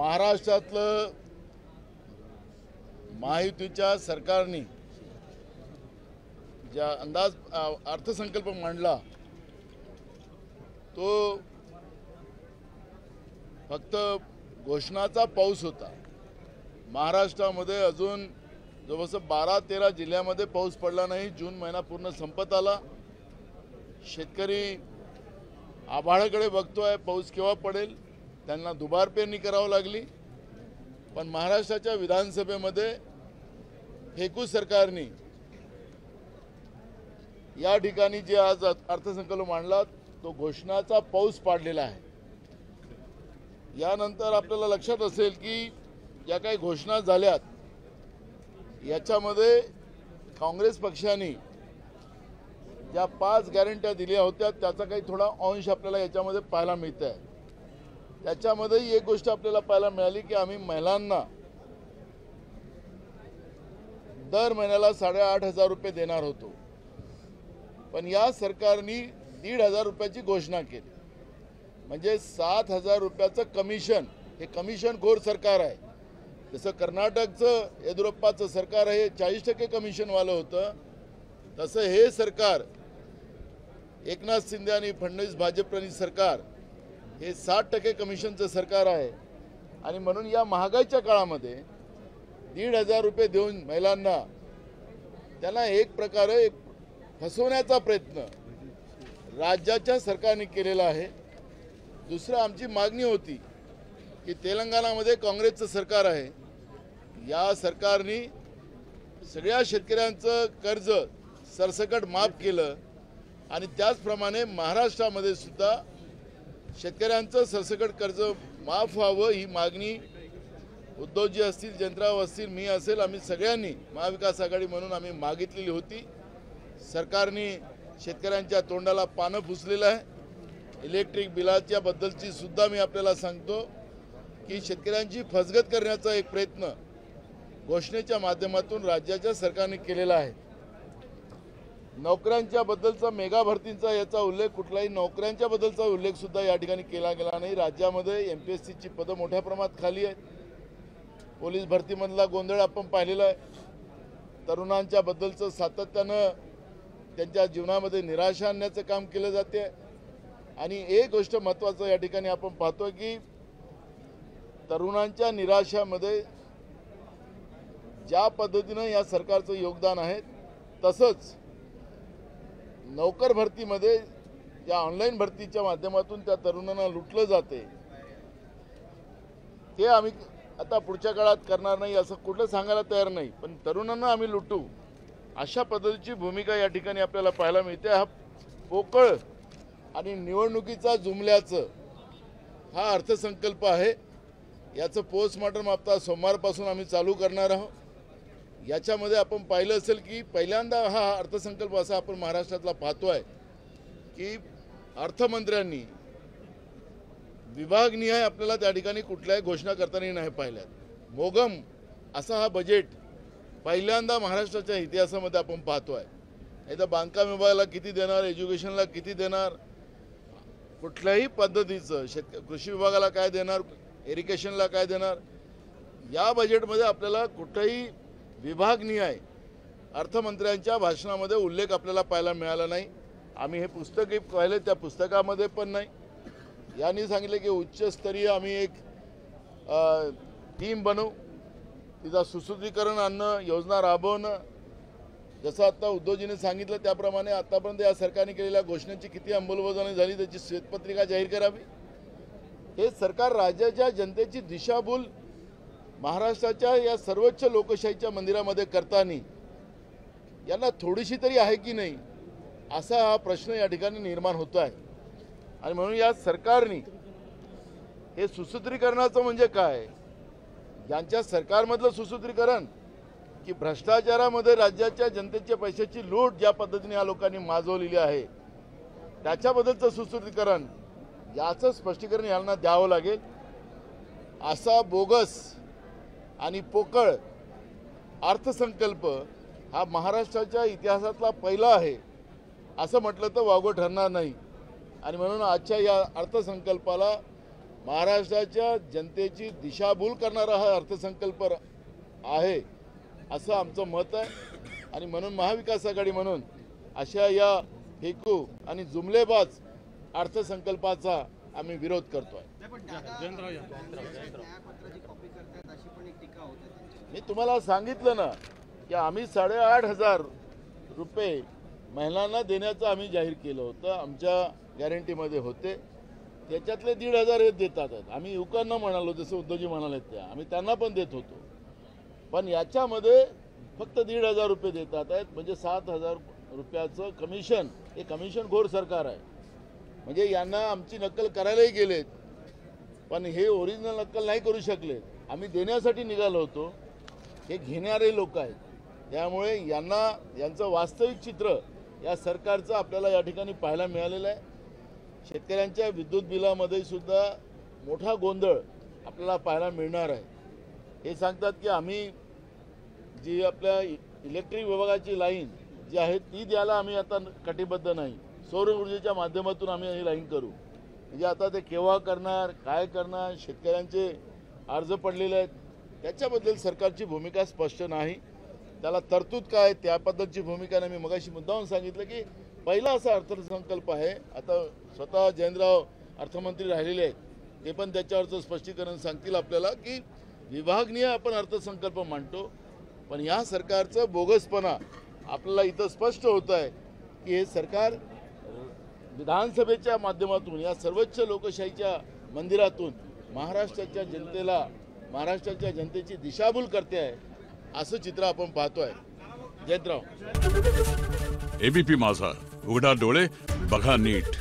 महाराष्ट्रातलं महायुतीच्या सरकारने ज्या अर्थसंकल्प मांडला तो फक्त घोषणाचा पाऊस होता। महाराष्ट्रामध्ये अजून जवळजवळ 12-13 जिल्ह्यामध्ये पाऊस पडला नाही। जून महिना पूर्ण संपत आला। शेतकरी आभाळाकडे बघतोय, पाऊस केव्हा पडेल, त्यांना दुबार पेरणी करावी लागली। पण महाराष्ट्राच्या विधानसभेमध्ये फेकू सरकारने या ठिकाणी जे आज अर्थसंकल्प मांडला तो घोषणाचा पाऊस पाडलेला आहे। यानंतर आपल्याला लक्षात असेल की ज्या काही घोषणा झाल्यात याच्यामध्ये काँग्रेस पक्षाने ज्या 5 गॅरंट्या दिल्या होत्या त्याचा काही थोडा अंश आपल्याला याच्यामध्ये पाहायला मिळत आहे। त्याच्यामध्ये एक गोष्ट आपल्याला पाहायला मिळाली की आम्ही महिलांना दर महिन्याला 8,500 रुपये देणार होतो, पण या सरकारने 1,500 रुपयाची घोषणा केली। म्हणजे 7,000 रुपयाचं कमिशन, हे कमिशनखोर सरकार आहे। जसं कर्नाटकचं येदियुरप्पाचं सरकार आहे 40% कमिशनवालं होतं, तसं हे सरकार एकनाथ शिंदे आणि फडणवीस भाजपनी सरकार हे 60% कमिशनचं सरकार आहे। आणि म्हणून या महागाईच्या काळामध्ये 1,500 रुपये देऊन महिलांना त्यांना एक प्रकारे फसवण्याचा प्रयत्न राज्याच्या सरकारने केलेला आहे। दुसरं आमची मागणी होती की तेलंगणामध्ये काँग्रेसचं सरकार आहे, या सरकारने सगळ्या शेतकऱ्यांचं कर्ज सरसकट माफ केलं आणि त्याचप्रमाणे महाराष्ट्रामध्ये सुद्धा शेतकऱ्यांचं सरसकट कर्ज माफ व्हावं ही मागणी उद्धवजी असतील, जयंतराव असतील, मी असेल, आम्ही सगळ्यांनी महाविकास आघाडी म्हणून आम्ही मागितलेली होती। सरकारने शेतकऱ्यांच्या तोंडाला पानं पुसलेलं आहे। इलेक्ट्रिक बिलाच्या बद्दलची सुद्धा मी आपल्याला सांगतो की शेतकऱ्यांची फसगत करण्याचा एक प्रयत्न घोषणेच्या माध्यमातून राज्याच्या सरकारने केलेला आहे। नोकऱ्यांच्या बद्दलचा मेगा भरतींचा याचा उल्लेख, कुठलाही नोकऱ्यांच्या बद्दलचा उल्लेख सुद्धा या ठिकाणी केला गेला नाही। राज्यामध्ये एमपीएससीची पदं मोठ्या प्रमाणात खाली आहेत। पोलीस भरतीमधला गोंधळ आपण पाहिलेला आहे। तरुणांच्या बद्दलचं सातत्यानं त्यांच्या जीवनामध्ये निराशा आणण्याचं काम केलं जाते। आणि एक गोष्ट महत्त्वाचं या ठिकाणी आपण पाहतो की तरुणांच्या निराशामध्ये ज्या पद्धतीनं या सरकारचं योगदान आहे तसंच नोकर भरतीमध्ये ज्या ऑनलाईन भरतीच्या माध्यमातून त्या तरुणांना लुटलं जाते ते आम्ही आता पुढच्या काळात करणार नाही असं कुठलं सांगायला तयार नाही, पण तरुणांना आम्ही लुटू अशा पद्धतीची भूमिका या ठिकाणी आपल्याला पाहायला मिळते। हा पोकळ आणि निवडणुकीचा जुमल्याचं हा अर्थसंकल्प आहे। याचं पोस्टमॉर्टम आता सोमवारपासून आम्ही चालू करणार आहोत। याच्यामध्ये आपण पाहिलं असेल की पहिल्यांदा हा अर्थसंकल्प असा आपण महाराष्ट्रातला पाहतोय की अर्थमंत्र्यांनी विभागनिहाय आपल्याला त्या ठिकाणी कुठल्याही घोषणा करताना नाही पाहिल्यात। मोगम असा हा बजेट पहिल्यांदा महाराष्ट्राच्या इतिहासामध्ये आपण पाहतोय। एकदा बांधकाम विभागाला किती देणार, एज्युकेशनला किती देणार, कुठल्याही पद्धतीचं कृषी विभागाला काय देणार, इरिगेशनला काय देणार, या बजेटमध्ये आपल्याला कुठेही विभागनिहाय अर्थमंत्र्यांच्या भाषणामध्ये उल्लेख आपल्याला पाहायला मिळाला नाही। आम्ही हे पुस्तक पाहिले, त्या पुस्तकामध्ये पण नाही। यांनी सांगितले की उच्चस्तरीय आम्ही एक टीम बनवू, तिचा सुसूत्रीकरण आणणं, योजना राबवणं। जसं आता उद्धवजीने सांगितलं त्याप्रमाणे आतापर्यंत या सरकारने केलेल्या घोषणेची किती अंमलबजावणी झाली त्याची श्वेतपत्रिका जाहीर करावी। हे सरकार राज्याच्या जनतेची दिशाभूल महाराष्ट्राच्या या सर्वोच्च लोकशाहीच्या मंदिरामध्ये करताना यांना थोडीशी तरी आहे की नाही असा हा प्रश्न या ठिकाणी निर्माण होतो आहे। आणि म्हणून या सरकारने हे सुसूत्रीकरणाचं म्हणजे काय, ज्यांच्या सरकारमधलं सुसूत्रीकरण की भ्रष्टाचारामध्ये राज्याच्या जनतेच्या पैशाची लूट ज्या पद्धतीने या लोकांनी माजवलेली आहे त्याच्याबद्दलचं सुसूत्रीकरण, याचं स्पष्टीकरण यांना द्यावं लागेल। असा बोगस आणि पोकळ अर्थसंकल्प हा महाराष्ट्राच्या इतिहासातला पहिला आहे असं म्हटलं तर वावगं ठरणार नाही। आणि म्हणून आजच्या या अर्थसंकल्पाला महाराष्ट्राच्या जनतेची दिशाभूल करणारा हा अर्थसंकल्प आहे असं आमचं मत आहे। आणि म्हणून महाविकास आघाडी म्हणून अशा या फेकू आणि जुमलेबाज अर्थसंकल्पाचा आम्ही विरोध करतोय। मी तुम्हाला सांगितलं ना की आम्ही 8,500 रुपये महिलांना देण्याचं आम्ही जाहीर केलं होतं, आमच्या गॅरंटीमध्ये होते। त्याच्यातले 1,500 हे देतात आहेत। आम्ही युवकांना म्हणालो, जसं उद्धवजी म्हणाले त्या आम्ही त्यांना पण देत होतो, पण याच्यामध्ये फक्त 1,500 रुपये देतात आहेत। म्हणजे 7,000 रुपयाचं कमिशन, हे कमिशनखोर सरकार आहे। म्हणजे यांना आमची नक्कल करायलाही गेलेत, पण हे ओरिजिनल नक्कल नाही करू शकले। आम्ही देण्यासाठी निघालो होतो, हे घेणारे लोक आहेत। त्यामुळे यांचं वास्तविक चित्र या सरकारचं आपल्याला या ठिकाणी पाहायला मिळालेलं आहे। शेतकऱ्यांच्या विद्युत बिलामध्ये सुद्धा मोठा गोंधळ आपल्याला पाहायला मिळणार आहे। हे सांगतात की आम्ही जी आपल्या इलेक्ट्रिक विभागाची लाईन जी आहे ती द्यायला आम्ही आता कटिबद्ध नाही, सौर ऊर्जेच्या माध्यमातून आम्ही ही लाईन करू। म्हणजे आता ते केव्हा करणार, काय करणार, शेतकऱ्यांचे अर्ज पडलेले आहेत, त्याच्याबद्दल सरकारची भूमिका स्पष्ट नाही। त्याला तरतूद काय त्याबद्दलची भूमिका नाही। मी मगाशी मुद्दाहून सांगितलं की पहिला असा अर्थसंकल्प आहे। आता स्वतः जयंतराव अर्थमंत्री राहिलेले आहेत, ते पण त्याच्यावरचं स्पष्टीकरण सांगतील आपल्याला की विभागनीय आपण अर्थसंकल्प मांडतो, पण या सरकारचं बोगसपणा आपल्याला इथं स्पष्ट होत आहे की हे सरकार विधानसभेच्या माध्यमातून या सर्वोच्च लोकशाहीच्या मंदिरातून महाराष्ट्राच्या जनतेला, महाराष्ट्राच्या जनतेची दिशाभूल करते आहे, असं चित्र आपण पाहतोय। जयंतराव। एबीपी माझा, उघडा डोळे बघा नीट।